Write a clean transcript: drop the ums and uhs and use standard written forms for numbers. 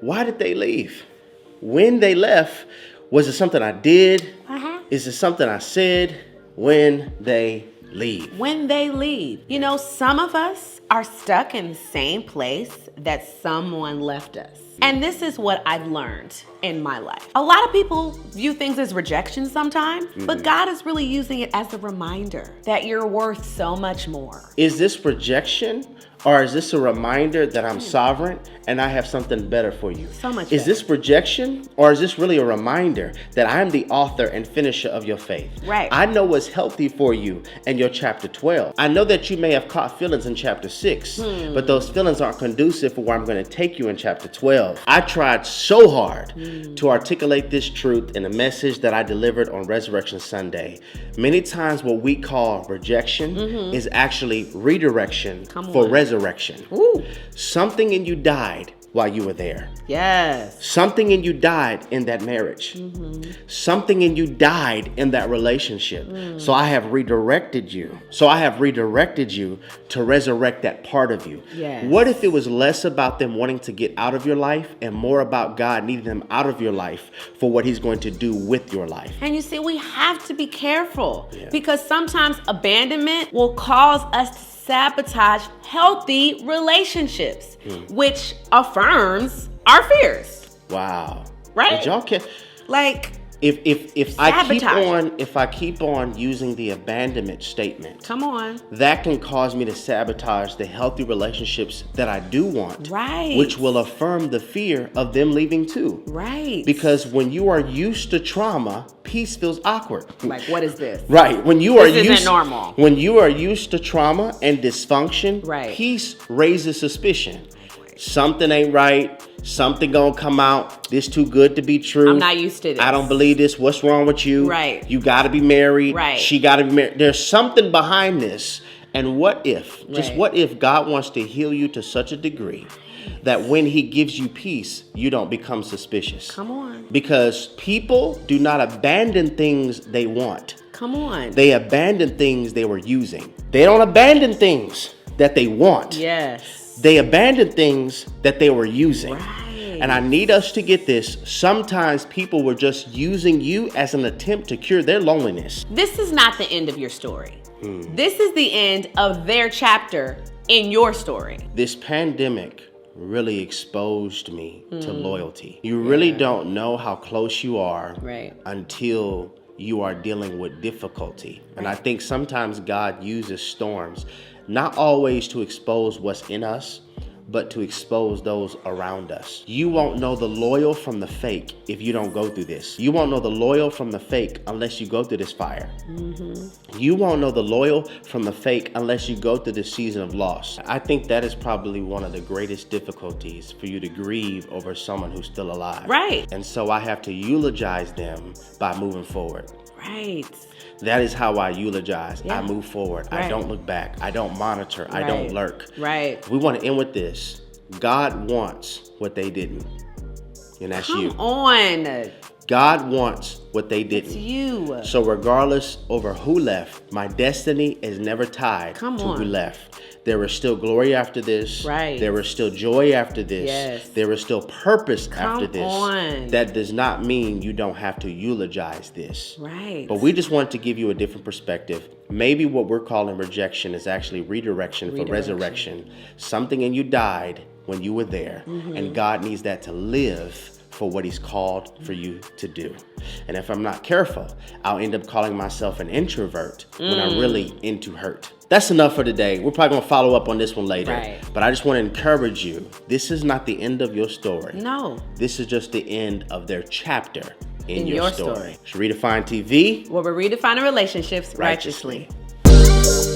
why did they leave? When they left, was it something I did? Is it something I said? When they leave. When they leave. You know, some of us are stuck in the same place that someone left us. And this is what I've learned in my life. A lot of people view things as rejection sometimes, but God is really using it as a reminder that you're worth so much more. Is this rejection, or is this a reminder that I'm sovereign and I have something better for you? So much Is better. this rejection, or is this really a reminder that I'm the author and finisher of your faith? Right. I know what's healthy for you in your chapter 12. I know that you may have caught feelings in chapter 6, but those feelings aren't conducive for where I'm going to take you in chapter 12. I tried so hard to articulate this truth in a message that I delivered on Resurrection Sunday. Many times what we call rejection is actually redirection for resurrection. Ooh. Something in you died while you were there. Yes. Something in you died in that marriage. Something in you died in that relationship. So I have redirected you. To resurrect that part of you. Yes. What if it was less about them wanting to get out of your life and more about God needing them out of your life for what he's going to do with your life? And you see, we have to be careful because sometimes abandonment will cause us to sabotage healthy relationships, which affirms our fears. Wow. Right? Did y'all catch? Like, If I keep on using the abandonment statement, come on. that can cause me to sabotage the healthy relationships that I do want. Right. Which will affirm the fear of them leaving too. Right. Because when you are used to trauma, peace feels awkward. Like, what is this? Right. When you This isn't normal. When you are used to trauma and dysfunction, Right. peace raises suspicion. Something ain't right. Something gonna come out. This too good to be true. I'm not used to this. I don't believe this. What's wrong with you? Right. You gotta be married. Right. She gotta be married. There's something behind this. And what if, just Right. what if God wants to heal you to such a degree that when he gives you peace, you don't become suspicious? Come on. Because people do not abandon things they want. Come on. They abandon things they were using. They don't abandon things that they want. Yes. They abandon things that they were using. Right. And I need us to get this. Sometimes people were just using you as an attempt to cure their loneliness. This is not the end of your story. This is the end of their chapter in your story. This pandemic really exposed me to loyalty. You really don't know how close you are Right. until you are dealing with difficulty. And I think sometimes God uses storms, not always to expose what's in us, but to expose those around us. You won't know the loyal from the fake if you don't go through this. You won't know the loyal from the fake unless you go through this fire. You won't know the loyal from the fake unless you go through this season of loss. I think that is probably one of the greatest difficulties for you to grieve over someone who's still alive. Right. And so I have to eulogize them by moving forward. Right. That is how I eulogize. Yeah. I move forward. I Right. don't look back. I don't monitor. I don't lurk. Right. We want to end with this. God wants what they didn't. And that's you. Come on. God wants what they It's didn't. you. So regardless over who left, my destiny is never tied Come to on. who left. There is still glory after this. Right. There is still joy after this. Yes. There is still purpose after this. on. That does not mean you don't have to eulogize this. Right. But we just wanted to give you a different perspective. Maybe what we're calling rejection is actually redirection for resurrection. Something in you died when you were there, and God needs that to live for what he's called for you to do. And if I'm not careful, I'll end up calling myself an introvert when I'm really into hurt. That's enough for today. We're probably gonna follow up on this one later. Right. But I just wanna encourage you, this is not the end of your story. No. This is just the end of their chapter in your your story. story. It's REDEFINED TV. Where we're redefining relationships righteously. Righteously.